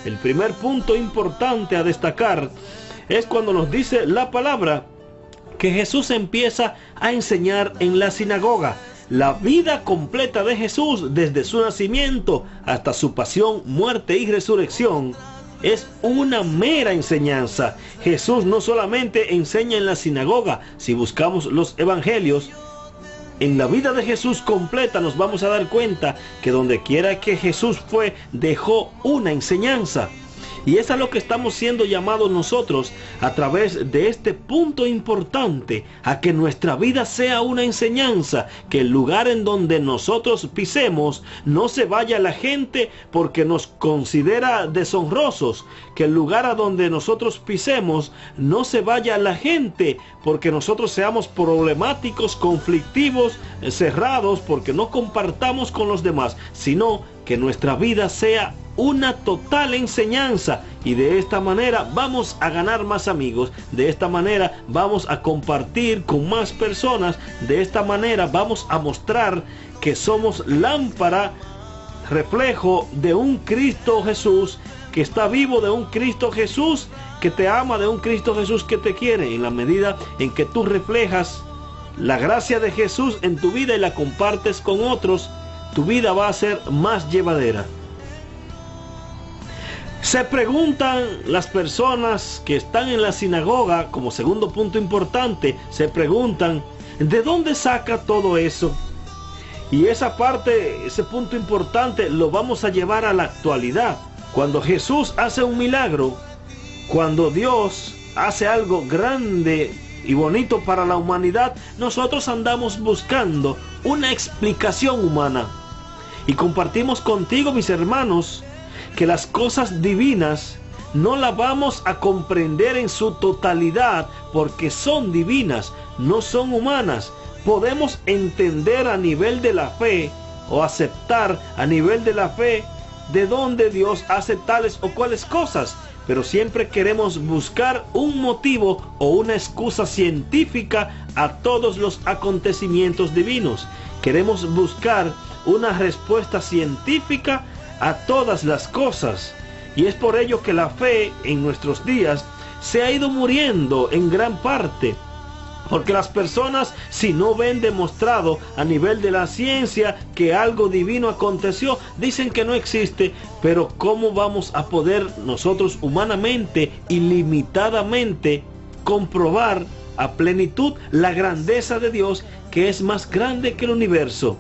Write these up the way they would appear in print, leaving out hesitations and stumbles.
El primer punto importante a destacar es cuando nos dice la palabra que Jesús empieza a enseñar en la sinagoga. La vida completa de Jesús, desde su nacimiento hasta su pasión, muerte y resurrección, es una mera enseñanza. Jesús no solamente enseña en la sinagoga. Si buscamos los evangelios, en la vida de Jesús completa nos vamos a dar cuenta que donde quiera que Jesús fue, dejó una enseñanza. Y es a lo que estamos siendo llamados nosotros a través de este punto importante, a que nuestra vida sea una enseñanza, que el lugar en donde nosotros pisemos no se vaya la gente porque nos considera deshonrosos, que el lugar a donde nosotros pisemos no se vaya la gente porque nosotros seamos problemáticos, conflictivos, cerrados, porque no compartamos con los demás, sino que nuestra vida sea una total enseñanza, y de esta manera vamos a ganar más amigos, de esta manera vamos a compartir con más personas, de esta manera vamos a mostrar que somos lámpara, reflejo de un Cristo Jesús que está vivo, de un Cristo Jesús que te ama, de un Cristo Jesús que te quiere. En la medida en que tú reflejas la gracia de Jesús en tu vida y la compartes con otros, tu vida va a ser más llevadera. Se preguntan las personas que están en la sinagoga, como segundo punto importante, se preguntan, ¿de dónde saca todo eso? Y esa parte, ese punto importante, lo vamos a llevar a la actualidad. Cuando Jesús hace un milagro, cuando Dios hace algo grande y bonito para la humanidad, nosotros andamos buscando una explicación humana. Y compartimos contigo, mis hermanos, que las cosas divinas no las vamos a comprender en su totalidad porque son divinas, no son humanas. Podemos entender a nivel de la fe o aceptar a nivel de la fe de dónde Dios hace tales o cuales cosas, pero siempre queremos buscar un motivo o una excusa científica a todos los acontecimientos divinos. Queremos buscar una respuesta científica a todas las cosas, y es por ello que la fe en nuestros días se ha ido muriendo en gran parte, porque las personas, si no ven demostrado a nivel de la ciencia que algo divino aconteció, dicen que no existe. Pero ¿cómo vamos a poder nosotros humanamente y limitadamente comprobar a plenitud la grandeza de Dios, que es más grande que el universo?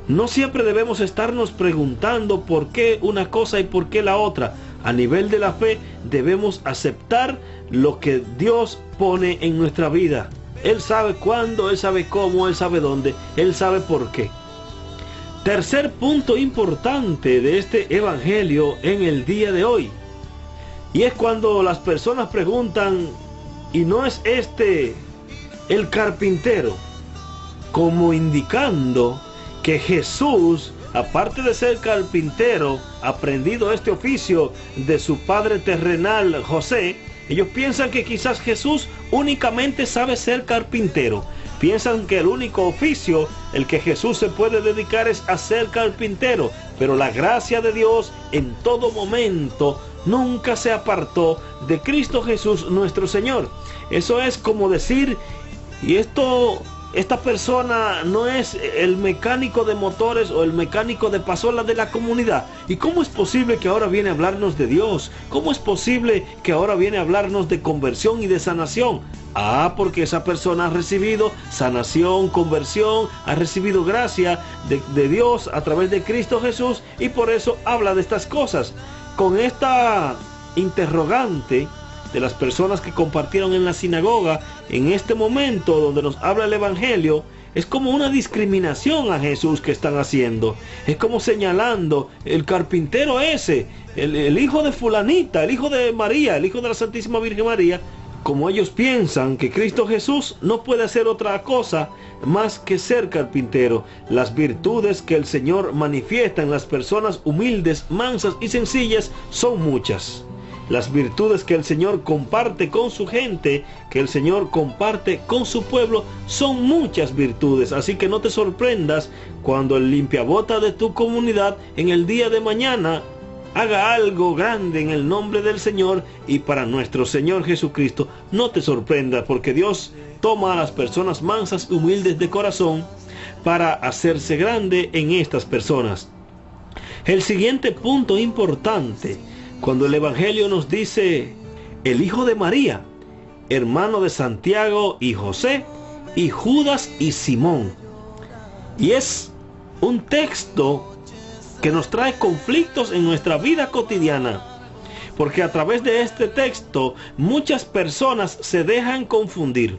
No siempre debemos estarnos preguntando por qué una cosa y por qué la otra. A nivel de la fe debemos aceptar lo que Dios pone en nuestra vida. Él sabe cuándo, Él sabe cómo, Él sabe dónde, Él sabe por qué. Tercer punto importante de este evangelio en el día de hoy. Y es cuando las personas preguntan, ¿y no es este el carpintero? Como indicando que Jesús, aparte de ser carpintero, aprendido este oficio de su padre terrenal José, ellos piensan que quizás Jesús únicamente sabe ser carpintero. Piensan que el único oficio el que Jesús se puede dedicar es a ser carpintero, pero la gracia de Dios en todo momento nunca se apartó de Cristo Jesús nuestro Señor. Eso es como decir, y esta persona no es el mecánico de motores o el mecánico de pasolas de la comunidad. ¿Y cómo es posible que ahora viene a hablarnos de Dios? ¿Cómo es posible que ahora viene a hablarnos de conversión y de sanación? Porque esa persona ha recibido sanación, conversión, ha recibido gracia de Dios a través de Cristo Jesús, y por eso habla de estas cosas. Con esta interrogante de las personas que compartieron en la sinagoga, en este momento donde nos habla el evangelio, es como una discriminación a Jesús que están haciendo. Es como señalando, el carpintero ese, el hijo de fulanita, el hijo de María, el hijo de la Santísima Virgen María. Como ellos piensan que Cristo Jesús no puede hacer otra cosa más que ser carpintero. Las virtudes que el Señor manifiesta en las personas humildes, mansas y sencillas son muchas. Las virtudes que el Señor comparte con su gente, que el Señor comparte con su pueblo, son muchas virtudes. Así que no te sorprendas cuando el limpiabota de tu comunidad en el día de mañana haga algo grande en el nombre del Señor y para nuestro Señor Jesucristo. No te sorprenda, porque Dios toma a las personas mansas y humildes de corazón para hacerse grande en estas personas. El siguiente punto importante, cuando el Evangelio nos dice el hijo de María, hermano de Santiago y José, y Judas y Simón. Y es un texto que nos trae conflictos en nuestra vida cotidiana, porque a través de este texto muchas personas se dejan confundir.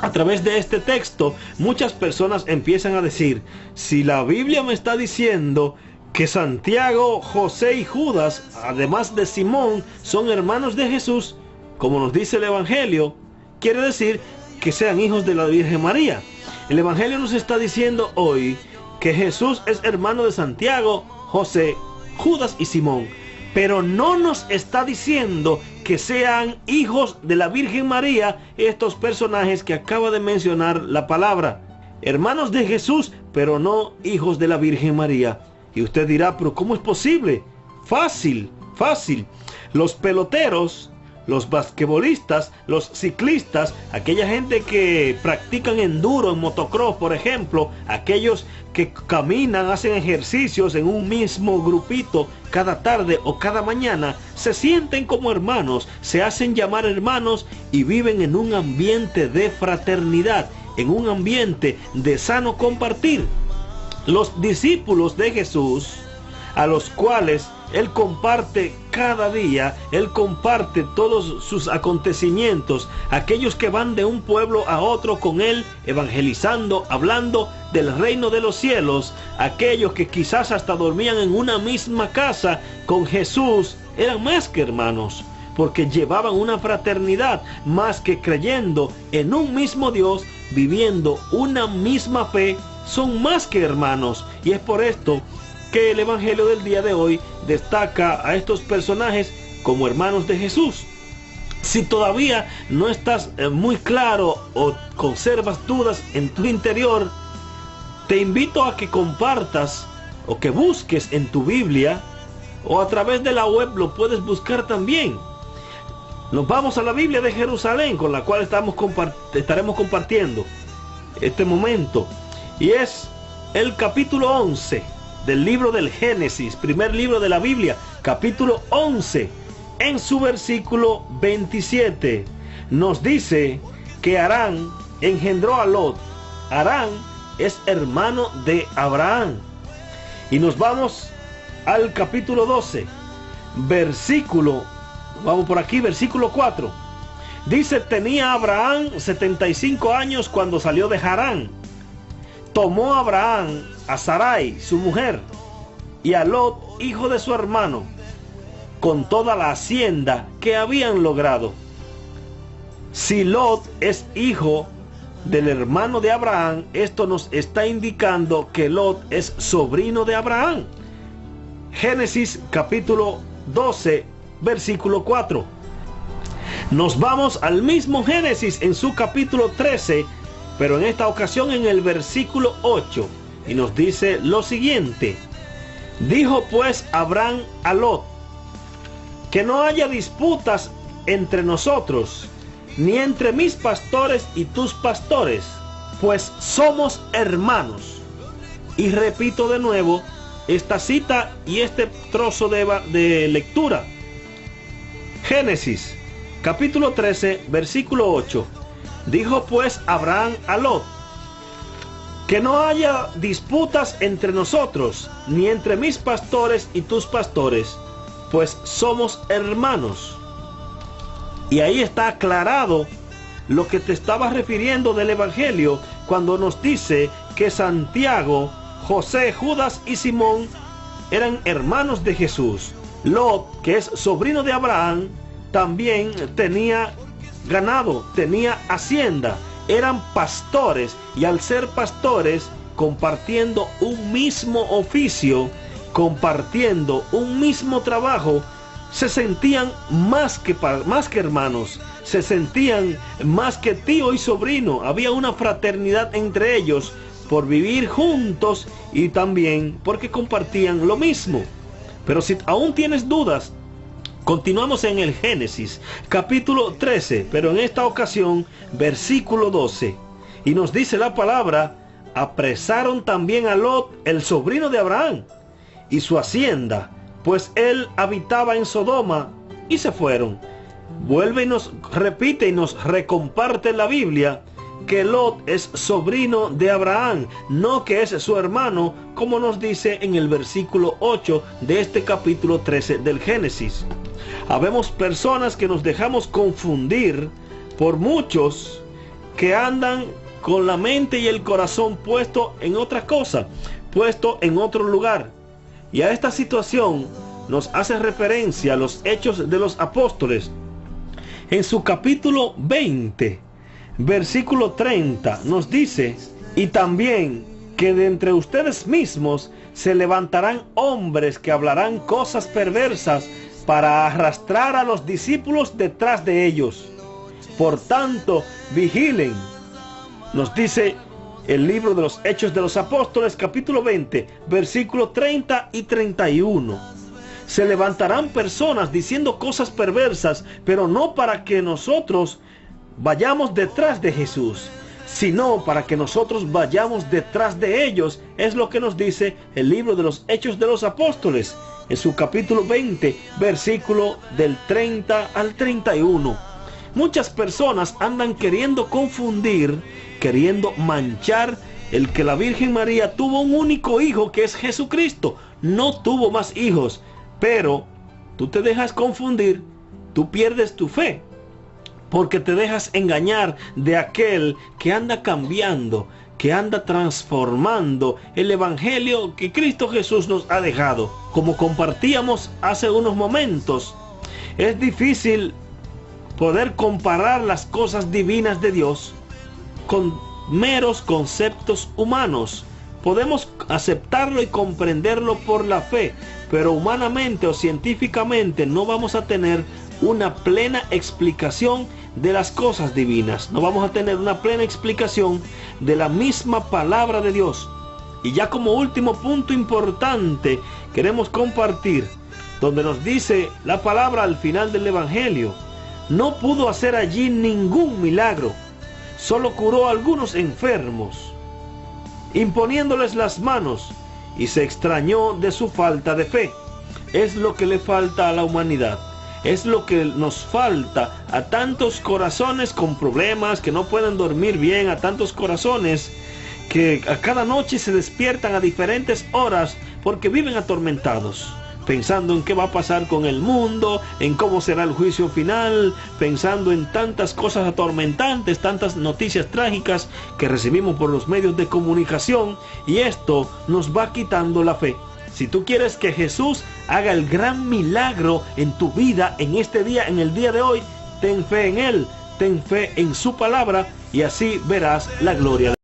A través de este texto muchas personas empiezan a decir: si la Biblia me está diciendo que Santiago, José y Judas, además de Simón, son hermanos de Jesús, como nos dice el Evangelio, quiere decir que sean hijos de la Virgen María. El Evangelio nos está diciendo hoy que Jesús es hermano de Santiago, José, Judas y Simón, pero no nos está diciendo que sean hijos de la Virgen María estos personajes que acaba de mencionar la palabra. Hermanos de Jesús, pero no hijos de la Virgen María. Y usted dirá: pero ¿cómo es posible? Fácil, fácil. Los peloteros, los basquetbolistas, los ciclistas, aquella gente que practican enduro en motocross, por ejemplo, aquellos que caminan, hacen ejercicios en un mismo grupito cada tarde o cada mañana, se sienten como hermanos, se hacen llamar hermanos y viven en un ambiente de fraternidad, en un ambiente de sano compartir. Los discípulos de Jesús, a los cuales Él comparte cada día, Él comparte todos sus acontecimientos, aquellos que van de un pueblo a otro con Él, evangelizando, hablando del reino de los cielos, aquellos que quizás hasta dormían en una misma casa con Jesús, eran más que hermanos, porque llevaban una fraternidad, más que creyendo en un mismo Dios, viviendo una misma fe, son más que hermanos. Y es por esto que el Evangelio del día de hoy destaca a estos personajes como hermanos de Jesús. Si todavía no estás muy claro o conservas dudas en tu interior, te invito a que compartas o que busques en tu Biblia, o a través de la web lo puedes buscar también. Nos vamos a la Biblia de Jerusalén, con la cual estaremos compartiendo este momento, y es el capítulo 11 del libro del Génesis, primer libro de la Biblia, capítulo 11, en su versículo 27, nos dice que Harán engendró a Lot. Harán es hermano de Abraham. Y nos vamos al capítulo 12, vamos por aquí, versículo 4. Dice: tenía Abraham 75 años cuando salió de Harán. Tomó Abraham a Sarai, su mujer, y a Lot, hijo de su hermano, con toda la hacienda que habían logrado. Si Lot es hijo del hermano de Abraham, esto nos está indicando que Lot es sobrino de Abraham. Génesis capítulo 12, versículo 4. Nos vamos al mismo Génesis en su capítulo 13, pero en esta ocasión en el versículo 8, y nos dice lo siguiente: dijo pues Abraham a Lot: que no haya disputas entre nosotros, ni entre mis pastores y tus pastores, pues somos hermanos. Y repito de nuevo esta cita y este trozo de lectura. Génesis capítulo 13, versículo 8. Dijo pues Abraham a Lot: que no haya disputas entre nosotros, ni entre mis pastores y tus pastores, pues somos hermanos. Y ahí está aclarado lo que te estaba refiriendo del Evangelio, cuando nos dice que Santiago, José, Judas y Simón eran hermanos de Jesús. Lot, que es sobrino de Abraham, también tenía ganado, tenía hacienda, eran pastores, y al ser pastores, compartiendo un mismo oficio, compartiendo un mismo trabajo, se sentían más que hermanos, se sentían más que tío y sobrino. Había una fraternidad entre ellos por vivir juntos y también porque compartían lo mismo. Pero si aún tienes dudas, continuamos en el Génesis, capítulo 13, pero en esta ocasión, versículo 12. Y nos dice la palabra: apresaron también a Lot, el sobrino de Abraham, y su hacienda, pues él habitaba en Sodoma, y se fueron. Vuelve y nos repite y nos recomparte la Biblia que Lot es sobrino de Abraham, no que es su hermano, como nos dice en el versículo 8 de este capítulo 13 del Génesis. Habemos personas que nos dejamos confundir por muchos que andan con la mente y el corazón puesto en otra cosa, puesto en otro lugar. Y a esta situación nos hace referencia a los Hechos de los Apóstoles. En su capítulo 20, versículo 30, nos dice: y también que de entre ustedes mismos se levantarán hombres que hablarán cosas perversas para arrastrar a los discípulos detrás de ellos. Por tanto, vigilen. Nos dice el libro de los Hechos de los Apóstoles, capítulo 20, versículo 30 y 31. Se levantarán personas diciendo cosas perversas, pero no para que nosotros vayamos detrás de Jesús, sino para que nosotros vayamos detrás de ellos. Es lo que nos dice el libro de los Hechos de los Apóstoles, en su capítulo 20, versículo del 30 al 31. Muchas personas andan queriendo confundir, queriendo manchar el que la Virgen María tuvo un único hijo, que es Jesucristo. No tuvo más hijos, pero tú te dejas confundir, tú pierdes tu fe, porque te dejas engañar de aquel que anda cambiando, que anda transformando el evangelio que Cristo Jesús nos ha dejado. Como compartíamos hace unos momentos, es difícil poder comparar las cosas divinas de Dios con meros conceptos humanos. Podemos aceptarlo y comprenderlo por la fe, pero humanamente o científicamente no vamos a tener una plena explicación de las cosas divinas. No vamos a tener una plena explicación de la misma palabra de Dios. Y ya como último punto importante, queremos compartir, donde nos dice la palabra al final del Evangelio: no pudo hacer allí ningún milagro, solo curó a algunos enfermos, imponiéndoles las manos, y se extrañó de su falta de fe. Es lo que le falta a la humanidad. Es lo que nos falta a tantos corazones con problemas, que no pueden dormir bien, a tantos corazones que a cada noche se despiertan a diferentes horas porque viven atormentados, pensando en qué va a pasar con el mundo, en cómo será el juicio final, pensando en tantas cosas atormentantes, tantas noticias trágicas que recibimos por los medios de comunicación, y esto nos va quitando la fe. Si tú quieres que Jesús haga el gran milagro en tu vida, en este día, en el día de hoy, ten fe en Él, ten fe en su palabra, y así verás la gloria de Dios.